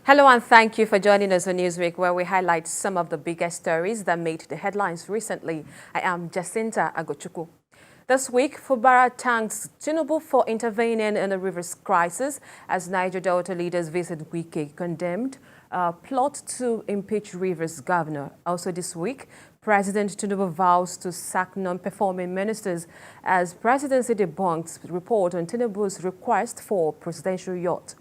Hello and thank you for joining us on Newsweek, where we highlight some of the biggest stories that made the headlines recently. I am Jacinta Agochukwu. This week, Fubara thanks Tinubu for intervening in the rivers crisis as Niger Delta leaders visit Wike condemned plot to impeach Rivers governor. Also this week, President Tinubu vows to sack non-performing ministers as presidency debunks report on Tinubu's request for presidential yacht.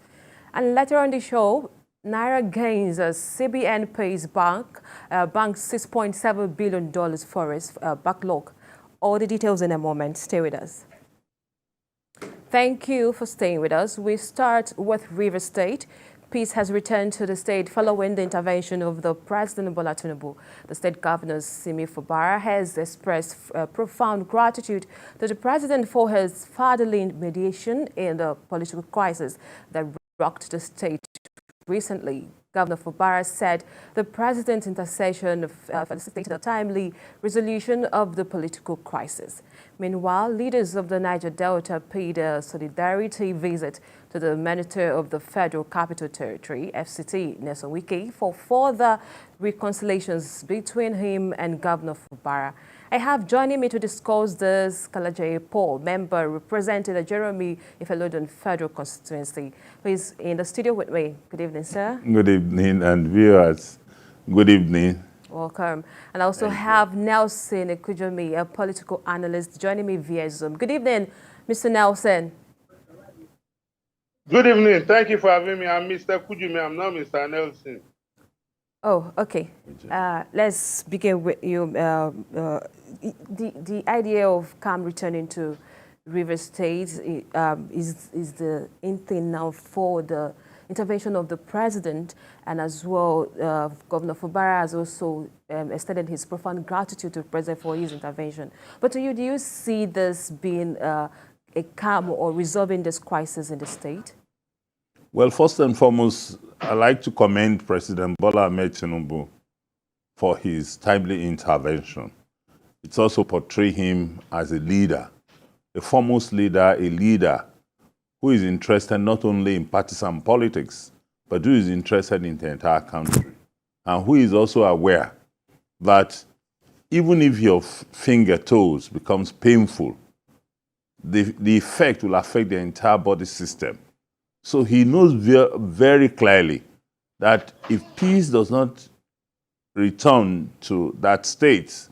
And later on the show, Naira gains as CBN pays bank $6.7 billion for its backlog. All the details in a moment. Stay with us. Thank you for staying with us. We start with Rivers State. Peace has returned to the state following the intervention of the President Bola Tinubu. The state governor, Siminalayi Fubara, has expressed profound gratitude to the president for his fatherly mediation in the political crisis that rocked the state recently. Governor Fubara said the president's intercession facilitated a timely resolution of the political crisis. Meanwhile, leaders of the Niger Delta paid a solidarity visit to the Minister of the Federal Capital Territory, FCT, Nelson Wike, for further reconciliations between him and Governor Fubara. I have joining me to discuss this Kalajaye Paul, member representing the Jeremy Ifelodun Federal Constituency, who is in the studio with me. Good evening, sir. Good evening, and viewers, good evening. Welcome. And I also have Nelson Ekujomi, a political analyst, joining me via Zoom. Good evening, Mr. Nelson. Good evening. Thank you for having me. I'm Mr. Kujumi. I'm not Mr. Nelson. Oh, okay. Let's begin with you. The idea of CAM returning to Rivers State is the in thing now for the intervention of the president, and as well, Governor Fubara has also extended his profound gratitude to the president for his intervention. But to you, do you see this being a calm or resolving this crisis in the state? Well, first and foremost, I'd like to commend President Bola Ahmed Tinubu for his timely intervention. It's also portray him as a leader, a foremost leader, a leader who is interested not only in partisan politics, but who is interested in the entire country, and who is also aware that even if your finger toes becomes painful, the effect will affect the entire body system. So he knows very clearly that if peace does not return to that state,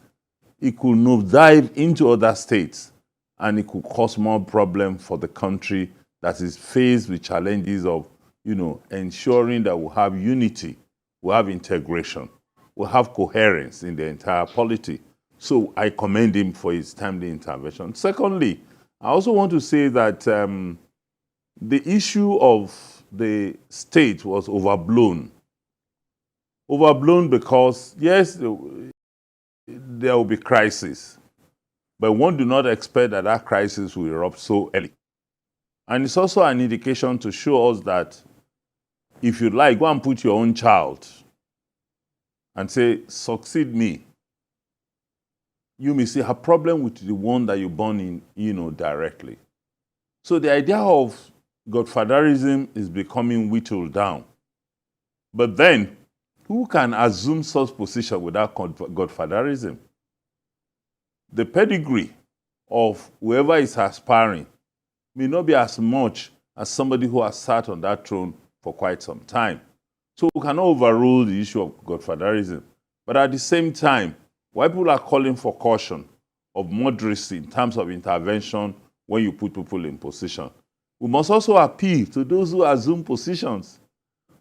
it could now dive into other states, and it could cause more problem for the country that is faced with challenges of, ensuring that we have unity, we have integration, we have coherence in the entire polity. So I commend him for his timely intervention. Secondly, I also want to say that the issue of the state was overblown. Overblown because, yes, there will be crisis, but one do not expect that that crisis will erupt so early. And it's also an indication to show us that if you like, go and put your own child and say, succeed me. You may see a problem with the one that you're born in, directly. So the idea of godfatherism is becoming whittled down. But then, who can assume such position without godfatherism? The pedigree of whoever is aspiring may not be as much as somebody who has sat on that throne for quite some time. So we cannot overrule the issue of godfatherism. But at the same time, while people are calling for caution, of moderacy in terms of intervention when you put people in position, we must also appeal to those who assume positions,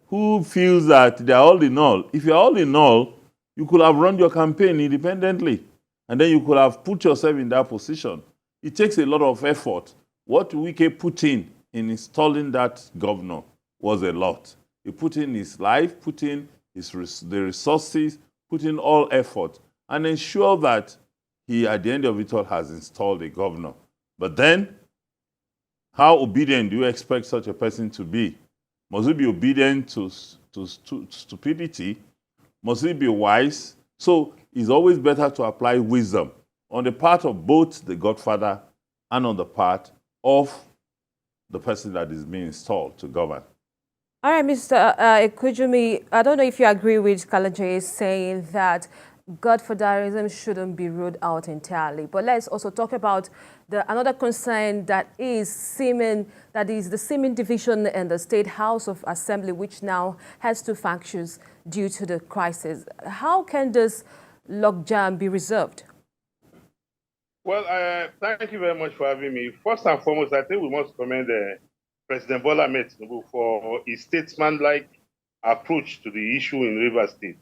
who feels that they are all in all. If you're all in all, you could have run your campaign independently, and then you could have put yourself in that position. It takes a lot of effort. What Wike put in installing that governor was a lot. He put in his life, put in the resources, put in all effort, and ensure that he, at the end of it all, has installed a governor. But then, how obedient do you expect such a person to be? Must he be obedient to stupidity? Must he be wise? So it's always better to apply wisdom on the part of both the godfather and on the part of the person that is being installed to govern. All right, Mr. Ekujumi, I don't know if you agree with Kalajay saying that godfatherism shouldn't be ruled out entirely. But let's also talk about another concern that is the Simin division in the State House of Assembly, which now has two factions due to the crisis. How can this logjam be resolved? Well, thank you very much for having me. First and foremost, I think we must commend President Bola Ahmed Tinubu for his statesman-like approach to the issue in Rivers State.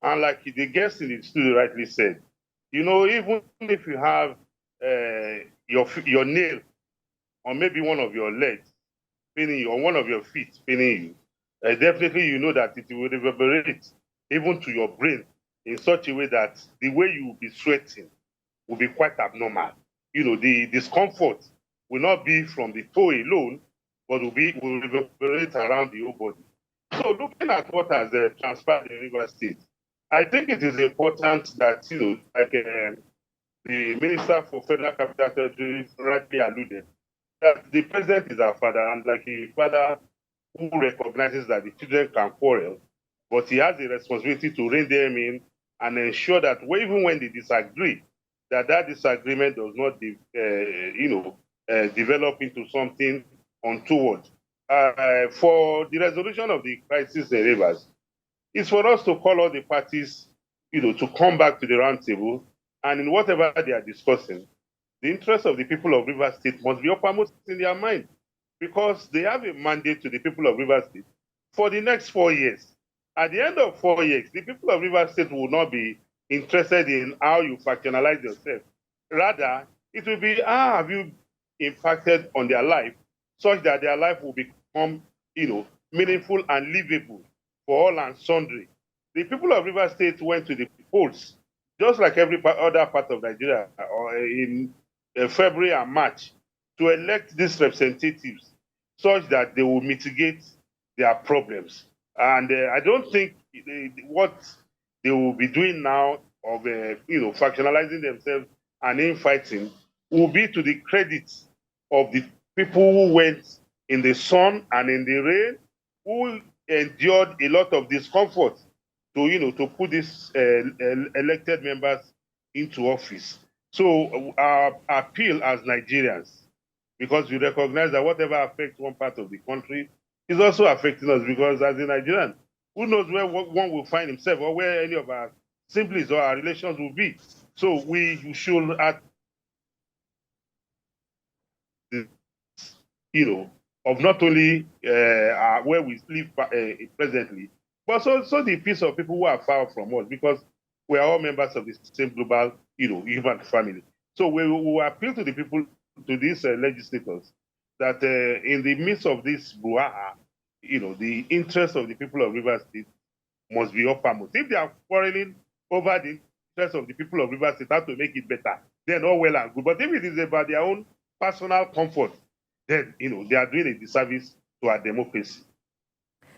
And like the guest in the studio rightly said, you know, even if you have your nail or maybe one of your legs paining you or one of your feet paining you, definitely you know that it will reverberate even to your brain in such a way that the way you will be sweating will be quite abnormal. You know, the discomfort will not be from the toe alone, but will reverberate around the whole body. So looking at what has transpired in Rivers State, I think it is important that, you know, like the Minister for Federal Capital Territory rightly alluded, that the president is our father, and like a father who recognizes that the children can quarrel, but he has a responsibility to rein them in and ensure that even when they disagree, that disagreement does not, develop into something untoward. For the resolution of the crisis in Rivers, it's for us to call all the parties, you know, to come back to the round table, and in whatever they are discussing, the interests of the people of Rivers State must be uppermost in their mind, because they have a mandate to the people of Rivers State for the next 4 years. At the end of 4 years, the people of Rivers State will not be interested in how you factionalize yourself. Rather, it will be how have you impacted on their life such that their life will become, you know, meaningful and livable for all and sundry. The people of Rivers State went to the polls, just like every other part of Nigeria, in February and March, to elect these representatives such that they will mitigate their problems. And I don't think what they will be doing now of factionalizing themselves and infighting will be to the credit of the people who went in the sun and in the rain, who endured a lot of discomfort to put these elected members into office. So our appeal as Nigerians, because we recognize that whatever affects one part of the country is also affecting us, because as a Nigerian, who knows where one will find himself or where any of our siblings or our relations will be. So we should, of not only where we live presently, but also the piece of people who are far from us, because we are all members of the same global, human family. So we will appeal to the people, to these legislators, that in the midst of this brouhaha, the interests of the people of Rivers State must be uppermost. If they are quarreling over the interests of the people of Rivers State, how to make it better, then all well and good. But if it is about their own personal comfort, then they are doing a disservice to our democracy.